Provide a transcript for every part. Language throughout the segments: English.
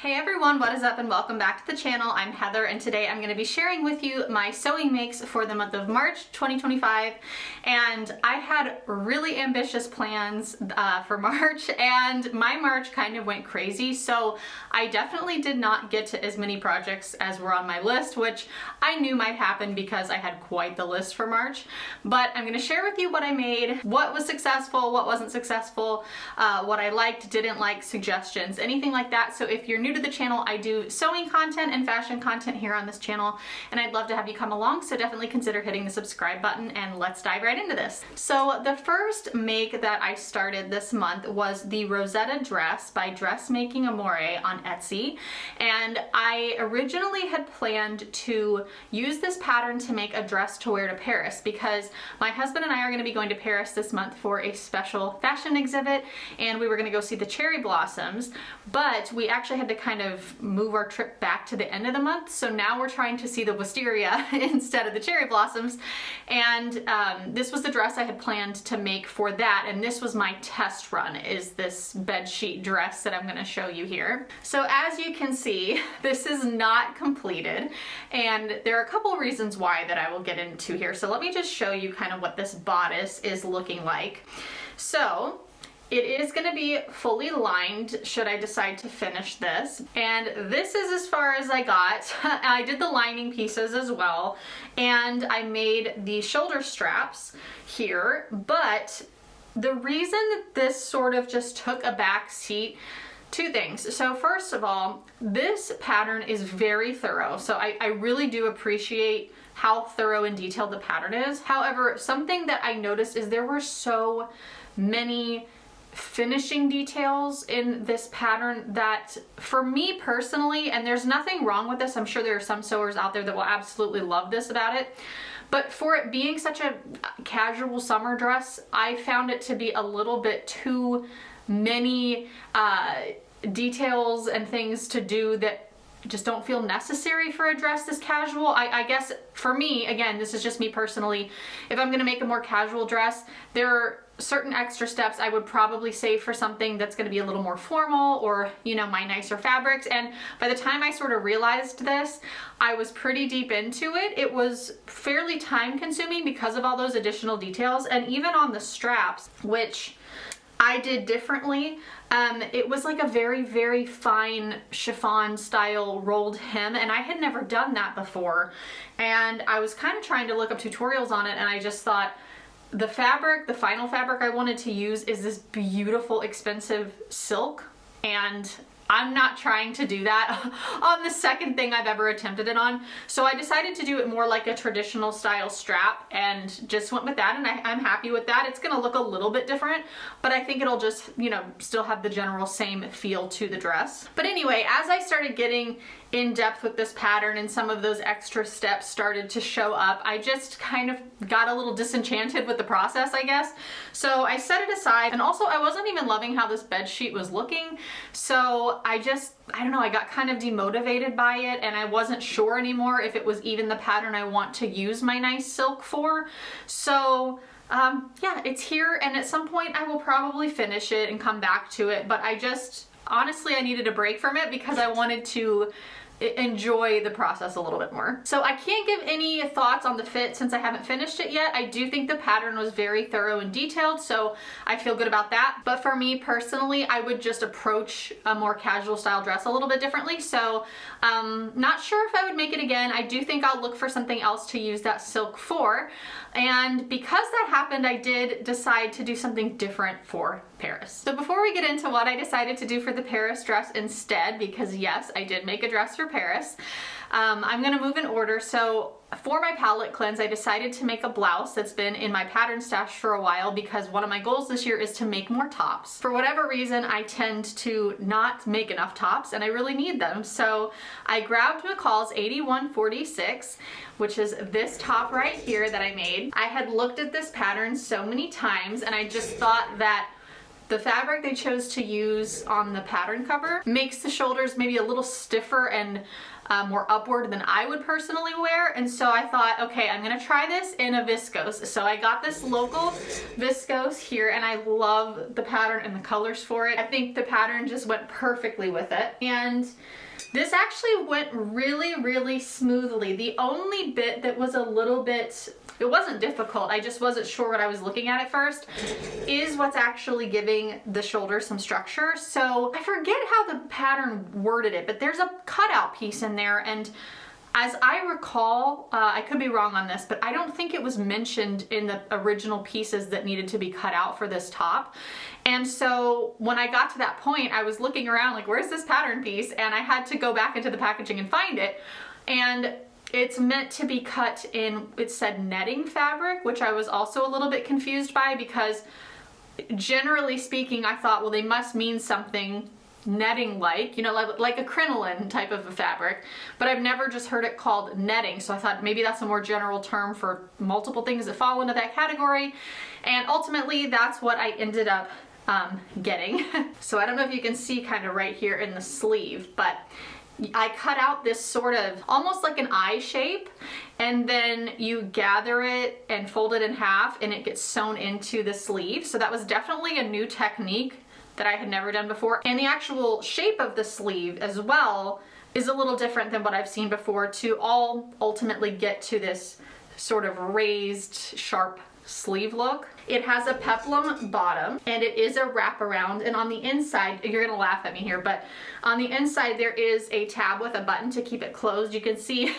Hey everyone, what is up and welcome back to the channel. I'm Heather and today I'm going to be sharing with you my sewing makes for the month of March 2025. And I had really ambitious plans for March, and my March kind of went crazy, so I definitely did not get to as many projects as were on my list, which I knew might happen because I had quite the list for March. But I'm going to share with you what I made, what was successful, what wasn't successful, what I liked, didn't like, suggestions, anything like that. So if you're new to the channel, I do sewing content and fashion content here on this channel, and I'd love to have you come along, so definitely consider hitting the subscribe button and let's dive right into this. So the first make that I started this month was the Rosetta dress by Dressmaking Amore on Etsy, and I originally had planned to use this pattern to make a dress to wear to Paris because my husband and I are going to be going to Paris this month for a special fashion exhibit, and we were going to go see the cherry blossoms, but we actually had to kind of move our trip back to the end of the month, so now we're trying to see the wisteria instead of the cherry blossoms. And this was the dress I had planned to make for that, and this was my test run, is this bed sheet dress that I'm going to show you here. So as you can see, this is not completed, and there are a couple reasons why that I will get into here. So let me just show you kind of what this bodice is looking like. So it is going to be fully lined should I decide to finish this, and this is as far as I got. I did the lining pieces as well, and I made the shoulder straps here, but the reason that this sort of just took a back seat, two things. So first of all, this pattern is very thorough, so I really do appreciate how thorough and detailed the pattern is. However, something that I noticed is there were so many finishing details in this pattern that for me personally, and there's nothing wrong with this, I'm sure there are some sewers out there that will absolutely love this about it, but for it being such a casual summer dress, I found it to be a little bit too many details and things to do that just don't feel necessary for a dress this casual. I guess for me, again, this is just me personally, if I'm gonna make a more casual dress, there are certain extra steps I would probably save for something that's going to be a little more formal, or, you know, my nicer fabrics. And by the time I sort of realized this, I was pretty deep into it. It was fairly time consuming because of all those additional details, and even on the straps, which I did differently. It was like a very, very fine chiffon style rolled hem, and I had never done that before. And I was kind of trying to look up tutorials on it, and I just thought, the fabric, the final fabric I wanted to use is this beautiful, expensive silk, and I'm not trying to do that on the second thing I've ever attempted it on. So I decided to do it more like a traditional style strap and just went with that, and I'm happy with that. It's gonna look a little bit different, but I think it'll just, you know, still have the general same feel to the dress. But anyway, as I started getting in depth with this pattern and some of those extra steps started to show up, I just kind of got a little disenchanted with the process, I guess. So I set it aside, and also I wasn't even loving how this bed sheet was looking, so I don't know, I got kind of demotivated by it, and I wasn't sure anymore if it was even the pattern I want to use my nice silk for. So yeah, it's here, and at some point I will probably finish it and come back to it, but honestly, I needed a break from it because I wanted to enjoy the process a little bit more. So I can't give any thoughts on the fit since I haven't finished it yet. I do think the pattern was very thorough and detailed, so I feel good about that. But for me personally, I would just approach a more casual style dress a little bit differently. So not sure if I would make it again. I do think I'll look for something else to use that silk for. And because that happened, I did decide to do something different for Paris. So before we get into what I decided to do for the Paris dress instead, because yes, I did make a dress for Paris, I'm gonna move in order. So for my palette cleanse, I decided to make a blouse that's been in my pattern stash for a while because one of my goals this year is to make more tops. For whatever reason, I tend to not make enough tops, and I really need them. So I grabbed McCall's 8146, which is this top right here that I made. I had looked at this pattern so many times, and I just thought that the fabric they chose to use on the pattern cover makes the shoulders maybe a little stiffer and more upward than I would personally wear. And so I thought, okay, I'm gonna try this in a viscose. So I got this local viscose here, and I love the pattern and the colors for it. I think the pattern just went perfectly with it. And this actually went really, really smoothly. The only bit that was a little bit, it wasn't difficult, I just wasn't sure what I was looking at first, is what's actually giving the shoulder some structure. So I forget how the pattern worded it, but there's a cutout piece in there, and as I recall, I could be wrong on this, but I don't think it was mentioned in the original pieces that needed to be cut out for this top. And so when I got to that point, I was looking around like, where's this pattern piece? And I had to go back into the packaging and find it. And it's meant to be cut in, it said netting fabric, which I was also a little bit confused by, because generally speaking, I thought, well, they must mean something netting like, you know, like a crinoline type of a fabric, but I've never just heard it called netting. So I thought maybe that's a more general term for multiple things that fall into that category. And ultimately that's what I ended up getting. So I don't know if you can see kind of right here in the sleeve, but I cut out this sort of almost like an eye shape, and then you gather it and fold it in half and it gets sewn into the sleeve. So that was definitely a new technique that I had never done before. And the actual shape of the sleeve as well is a little different than what I've seen before, to all ultimately get to this sort of raised, sharp sleeve look. It has a peplum bottom, and it is a wraparound, and on the inside, you're gonna laugh at me here, but on the inside there is a tab with a button to keep it closed. You can see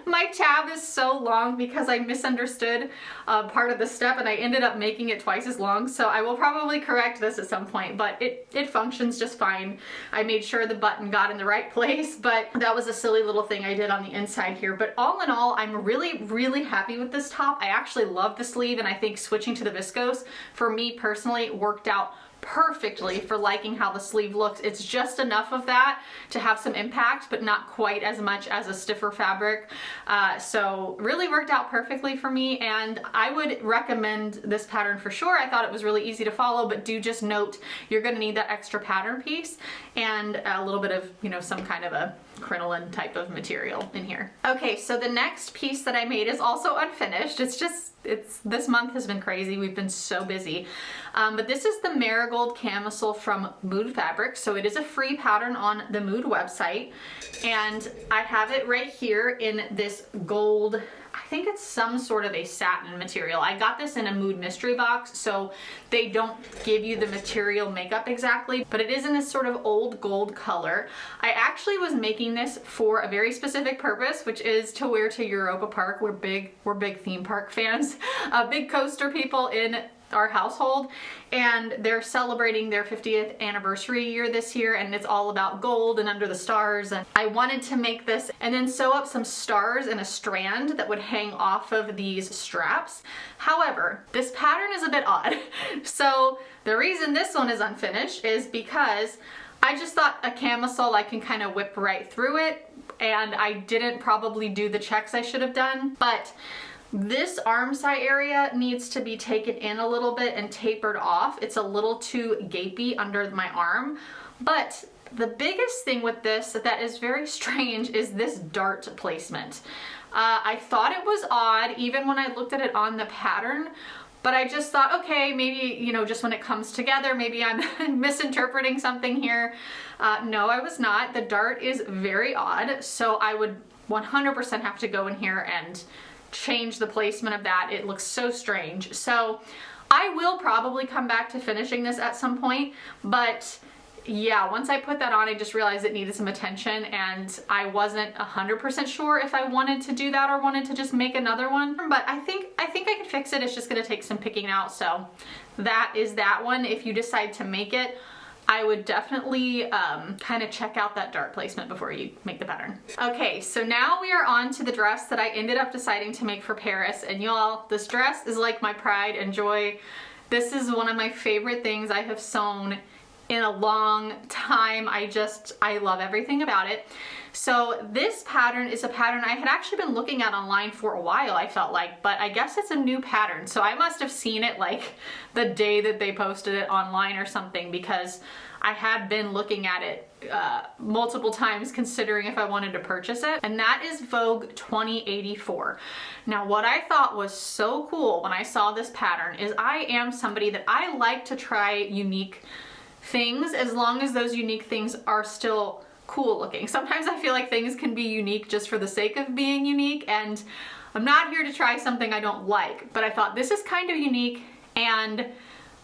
my tab is so long because I misunderstood part of the step, and I ended up making it twice as long, so I will probably correct this at some point, but it functions just fine. I made sure the button got in the right place, but that was a silly little thing I did on the inside here. But all in all, I'm really, really happy with this top. I actually love the sleeve, and I think switching to the viscose, for me personally, worked out perfectly for liking how the sleeve looks. It's just enough of that to have some impact, but not quite as much as a stiffer fabric. So really worked out perfectly for me, and I would recommend this pattern for sure. I thought it was really easy to follow, but do just note you're gonna need that extra pattern piece and a little bit of, you know, some kind of a crinoline type of material in here. Okay, so the next piece that I made is also unfinished. This month has been crazy. We've been so busy. But this is the Marigold Camisole from Mood Fabrics. So it is a free pattern on the Mood website. And I have it right here in this gold, I think it's some sort of a satin material. I got this in a Mood mystery box, so they don't give you the material makeup exactly, but it is in this sort of old gold color. I actually was making this for a very specific purpose, which is to wear to Europa Park. We're big theme park fans, big coaster people in our household, and they're celebrating their 50th anniversary year this year, and it's all about gold and under the stars, and I wanted to make this and then sew up some stars in a strand that would hang off of these straps. However, this pattern is a bit odd. So the reason this one is unfinished is because I just thought a camisole I can kind of whip right through it, and I didn't probably do the checks I should have done, but this arm side area needs to be taken in a little bit and tapered off. It's a little too gapey under my arm. But the biggest thing with this that is very strange is this dart placement. I thought it was odd even when I looked at it on the pattern, but I just thought, okay, maybe, you know, just when it comes together, maybe I'm misinterpreting something here. No, I was not. The dart is very odd, so I would 100% have to go in here and change the placement of that. It looks so strange. So I will probably come back to finishing this at some point, but yeah, once I put that on, I just realized it needed some attention, and I wasn't 100% sure if I wanted to do that or wanted to just make another one, but I think I could fix it. It's just gonna take some picking out. So that is that one. If you decide to make it, I would definitely kind of check out that dart placement before you make the pattern. Okay, so now we are on to the dress that I ended up deciding to make for Paris. And y'all, this dress is like my pride and joy. This is one of my favorite things I have sewn in a long time. I love everything about it. So this pattern is a pattern I had actually been looking at online for a while, I felt like, but I guess it's a new pattern. So I must have seen it like the day that they posted it online or something, because I had been looking at it multiple times considering if I wanted to purchase it, and that is Vogue 2084. Now what I thought was so cool when I saw this pattern is I am somebody that I like to try unique things as long as those unique things are still cool looking. Sometimes I feel like things can be unique just for the sake of being unique, and I'm not here to try something I don't like, but I thought this is kind of unique. And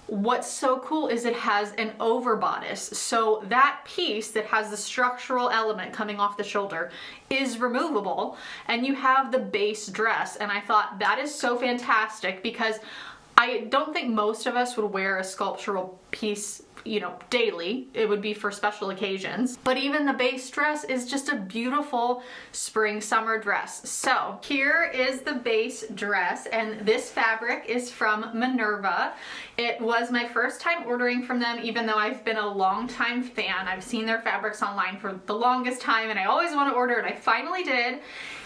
what's so cool is it has an overbodice. So that piece that has the structural element coming off the shoulder is removable, and you have the base dress. And I thought that is so fantastic because I don't think most of us would wear a sculptural piece, you know, daily. It would be for special occasions. But even the base dress is just a beautiful spring summer dress. So here is the base dress, and this fabric is from Minerva. It was my first time ordering from them, even though I've been a long time fan. I've seen their fabrics online for the longest time, and I always want to order it. I finally did,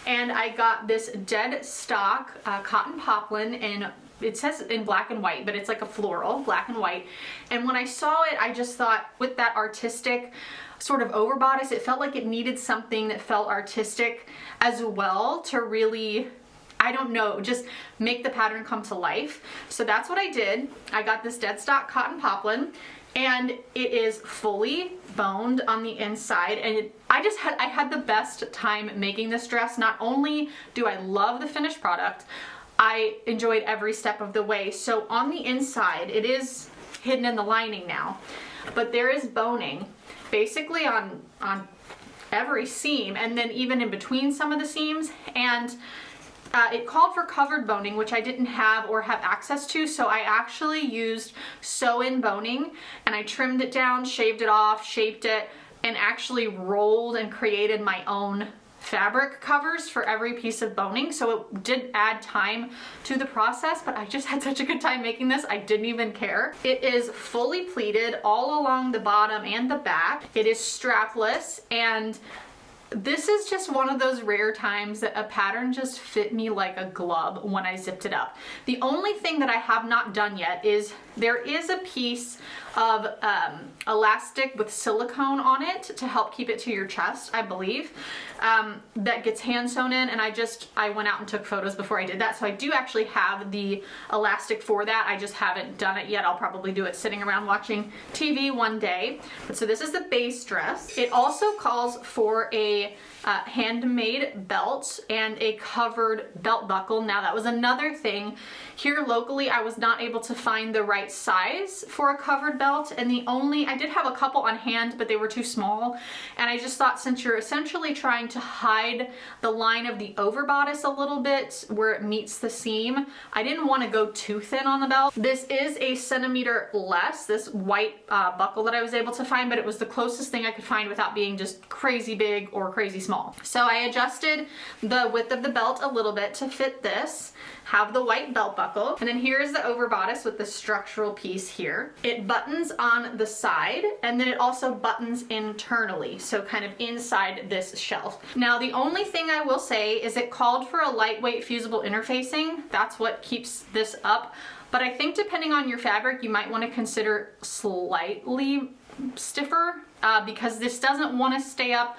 and I got this Deadstock cotton poplin in, it says in black and white, but it's like a floral, black and white. And when I saw it, I just thought with that artistic sort of overbodice, it felt like it needed something that felt artistic as well to really, I don't know, just make the pattern come to life. So that's what I did. I got this Deadstock cotton poplin, and it is fully boned on the inside, and I had the best time making this dress. Not only do I love the finished product, I enjoyed every step of the way. So on the inside, it is hidden in the lining now, but there is boning basically on every seam, and then even in between some of the seams. And it called for covered boning, which I didn't have or have access to, so I actually used sew-in boning, and I trimmed it down, shaved it off, shaped it, and actually rolled and created my own fabric covers for every piece of boning. So it did add time to the process, but I just had such a good time making this, I didn't even care. It is fully pleated all along the bottom and the back. It is strapless, and this is just one of those rare times that a pattern just fit me like a glove when I zipped it up. The only thing that I have not done yet is there is a piece of elastic with silicone on it to help keep it to your chest, I believe, that gets hand sewn in, and I went out and took photos before I did that, so I do actually have the elastic for that. I just haven't done it yet. I'll probably do it sitting around watching TV one day. But so this is the base dress. It also calls for a handmade belt and a covered belt buckle. Now that was another thing. Here locally, I was not able to find the right size for a covered belt, and I did have a couple on hand, but they were too small. And I just thought, since you're essentially trying to hide the line of the overbodice a little bit where it meets the seam, I didn't want to go too thin on the belt. This is a centimeter less, this white buckle that I was able to find, but it was the closest thing I could find without being just crazy big or crazy small. So I adjusted the width of the belt a little bit to fit this, have the white belt buckle, and then here is the overbodice with the structural piece here. It buttons on the side, and then it also buttons internally, so kind of inside this shelf. Now the only thing I will say is it called for a lightweight fusible interfacing. That's what keeps this up, but I think depending on your fabric, you might want to consider slightly stiffer because this doesn't want to stay up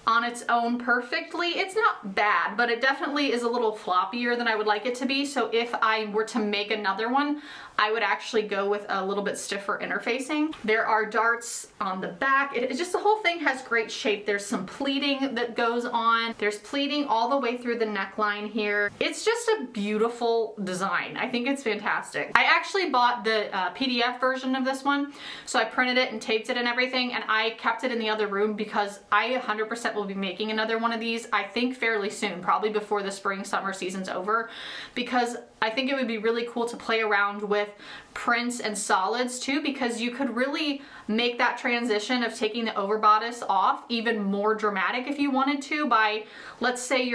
on its own perfectly. It's not bad, but it definitely is a little floppier than I would like it to be. So if I were to make another one, I would actually go with a little bit stiffer interfacing. There are darts on the back. It's just, the whole thing has great shape. There's some pleating that goes on. There's pleating all the way through the neckline here. It's just a beautiful design. I think it's fantastic. I actually bought the PDF version of this one, so I printed it and taped it and everything, and I kept it in the other room because I 100% will be making another one of these, I think fairly soon, probably before the spring summer season's over, because I think it would be really cool to play around with prints and solids too, because you could really make that transition of taking the overbodice off even more dramatic if you wanted to by, let's say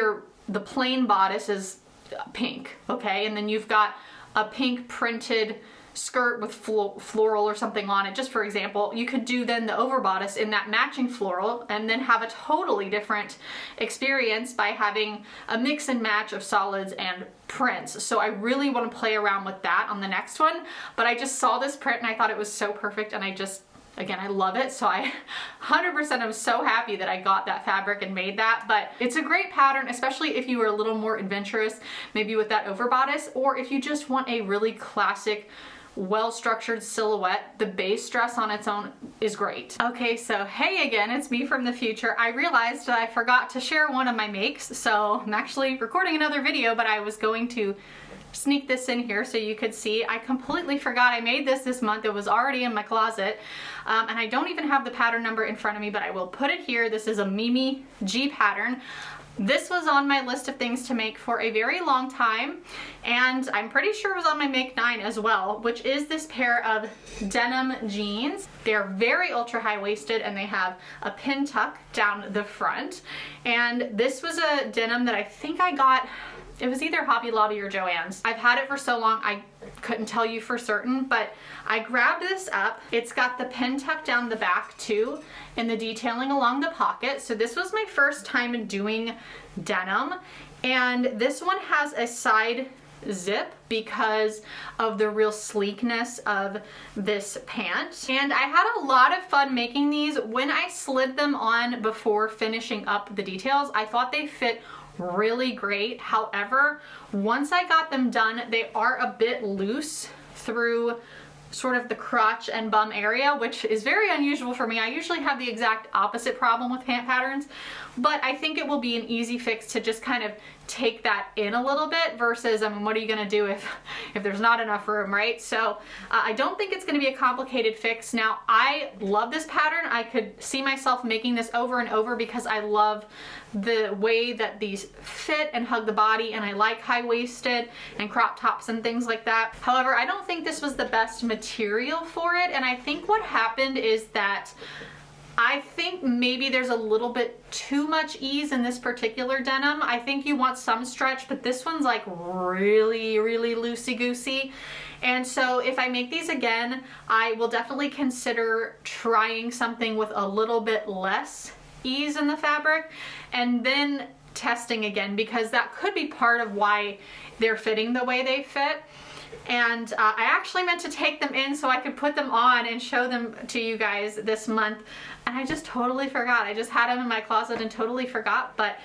the plain bodice is pink, okay, and then you've got a pink printed skirt with floral or something on it, just for example. You could do then the overbodice in that matching floral and then have a totally different experience by having a mix and match of solids and prints. So I really want to play around with that on the next one, but I just saw this print and I thought it was so perfect, and I just again, I love it, so I 100% am so happy that I got that fabric and made that. But it's a great pattern, especially if you are a little more adventurous, maybe with that overbodice, or if you just want a really classic, well-structured silhouette. The base dress on its own is great. Okay, so hey again, it's me from the future. I realized that I forgot to share one of my makes, so I'm actually recording another video, but I was going to sneak this in here so you could see. I completely forgot I made this month. It was already in my closet, and I don't even have the pattern number in front of me, but I will put it here. This is a Mimi G pattern. This was on my list of things to make for a very long time, and I'm pretty sure it was on my make 9 as well, which is this pair of denim jeans. They're very ultra high-waisted and they have a pin tuck down the front. And this was a denim that I think I got, it was either Hobby Lobby or Joann's. I've had it for so long I couldn't tell you for certain, but I grabbed this up. It's got the pin tuck down the back too, and the detailing along the pocket. So this was my first time doing denim, and this one has a side zip because of the real sleekness of this pant. And I had a lot of fun making these. When I slid them on before finishing up the details, I thought they fit really great. However, once I got them done, they are a bit loose through sort of the crotch and bum area, which is very unusual for me. I usually have the exact opposite problem with pant patterns, but I think it will be an easy fix to just kind of take that in a little bit versus, I mean, what are you gonna do if there's not enough room, right? So I don't think it's gonna be a complicated fix. Now, I love this pattern. I could see myself making this over and over because I love the way that these fit and hug the body, and I like high-waisted and crop tops and things like that. However, I don't think this was the best material for it, and I think what happened is that I think maybe there's a little bit too much ease in this particular denim. I think you want some stretch, but this one's like really, really loosey-goosey. And so if I make these again, I will definitely consider trying something with a little bit less ease in the fabric and then testing again, because that could be part of why they're fitting the way they fit. And I actually meant to take them in so I could put them on and show them to you guys this month, and I just totally forgot. I just had them in my closet and totally forgot. But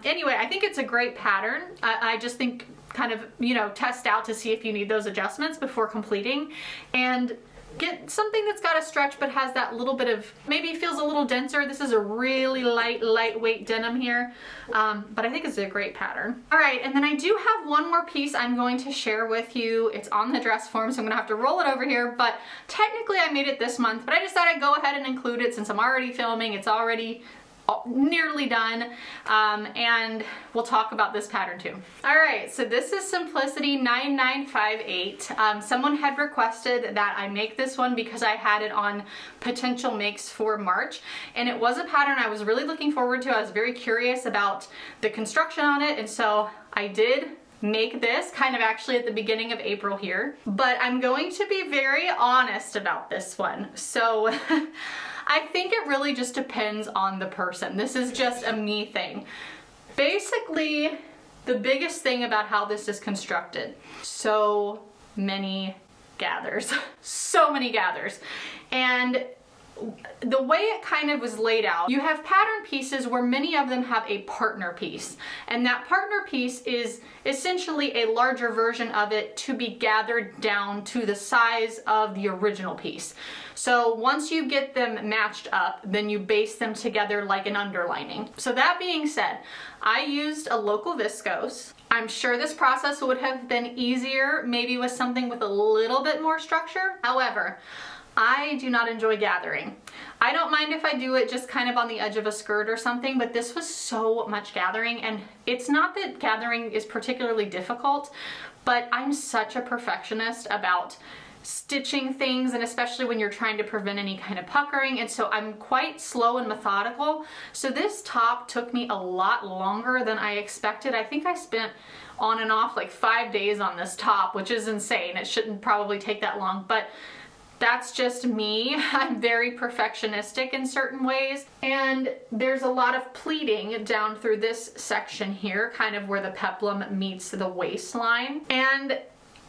anyway, I think it's a great pattern. I just think kind of, you know, test out to see if you need those adjustments before completing, and get something that's got a stretch but has that little bit of, maybe feels a little denser. This is a really lightweight denim here, but I think it's a great pattern. All right, and then I do have one more piece I'm going to share with you. It's on the dress form, so I'm gonna have to roll it over here, but technically I made it this month, but I decided I'd go ahead and include it since I'm already filming. It's already nearly done, and we'll talk about this pattern too. All right, so this is Simplicity 9958. Someone had requested that I make this one because I had it on potential makes for March, and it was a pattern I was really looking forward to. I was very curious about the construction on it, and so I did make this kind of actually at the beginning of April here, but I'm going to be very honest about this one. So I think it really just depends on the person. This is just a me thing. Basically, the biggest thing about how this is constructed, so many gathers, so many gathers. And the way it kind of was laid out, you have pattern pieces where many of them have a partner piece, and that partner piece is essentially a larger version of it to be gathered down to the size of the original piece. So once you get them matched up, then you base them together like an underlining. So that being said, I used a local viscose. I'm sure this process would have been easier maybe with something with a little bit more structure. However, I do not enjoy gathering. I don't mind if I do it just kind of on the edge of a skirt or something, but this was so much gathering, and it's not that gathering is particularly difficult, but I'm such a perfectionist about stitching things, and especially when you're trying to prevent any kind of puckering, and so I'm quite slow and methodical. So this top took me a lot longer than I expected. I think I spent on and off like 5 days on this top, which is insane. It shouldn't probably take that long, but that's just me. I'm very perfectionistic in certain ways, and there's a lot of pleating down through this section here, kind of where the peplum meets the waistline. And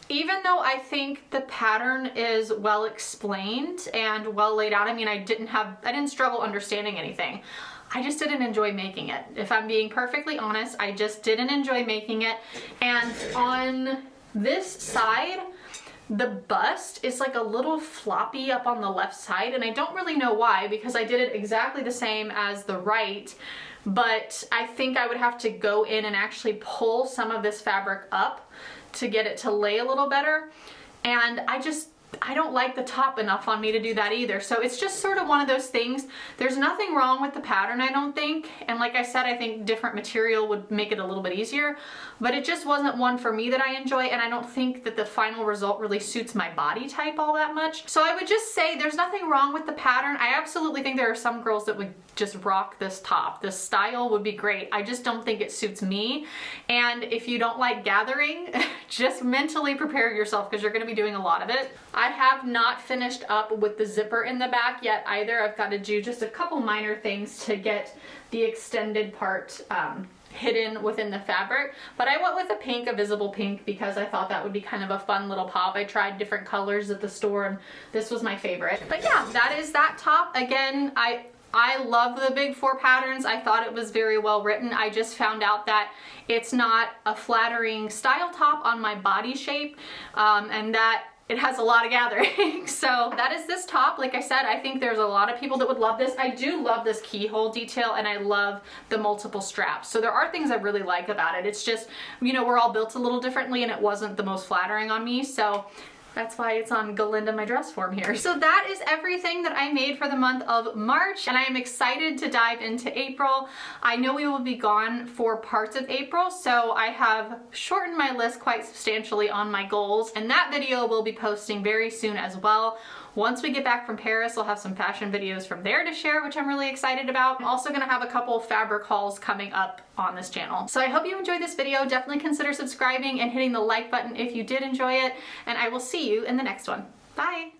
even though I think the pattern is well explained and well laid out, I mean, I didn't struggle understanding anything. I just didn't enjoy making it. If I'm being perfectly honest, I just didn't enjoy making it. And on this side, the bust is like a little floppy up on the left side, and I don't really know why, because I did it exactly the same as the right, but I think I would have to go in and actually pull some of this fabric up to get it to lay a little better, and I don't like the top enough on me to do that either. So it's just sort of one of those things. There's nothing wrong with the pattern, I don't think. And like I said, I think different material would make it a little bit easier, but it just wasn't one for me that I enjoy. And I don't think that the final result really suits my body type all that much. So I would just say there's nothing wrong with the pattern. I absolutely think there are some girls that would just rock this top. This style would be great. I just don't think it suits me. And if you don't like gathering, just mentally prepare yourself, because you're going to be doing a lot of it. I have not finished up with the zipper in the back yet either. I've got to do just a couple minor things to get the extended part hidden within the fabric, but I went with a pink, a visible pink, because I thought that would be kind of a fun little pop. I tried different colors at the store and this was my favorite. But yeah, that is that top. Again, I love the Big Four patterns. I thought it was very well written. I just found out that it's not a flattering style top on my body shape, and that it has a lot of gathering. So that is this top. Like I said, I think there's a lot of people that would love this. I do love this keyhole detail, and I love the multiple straps. So there are things I really like about it. It's just, you know, we're all built a little differently, and it wasn't the most flattering on me. So that's why it's on Galinda my dress form here. So that is everything that I made for the month of March, and I am excited to dive into April. I know we will be gone for parts of April, so I have shortened my list quite substantially on my goals, and that video will be posting very soon as well. Once we get back from Paris, we'll have some fashion videos from there to share, which I'm really excited about. I'm also gonna have a couple fabric hauls coming up on this channel. So I hope you enjoyed this video. Definitely consider subscribing and hitting the like button if you did enjoy it, and I will see you in the next one. Bye!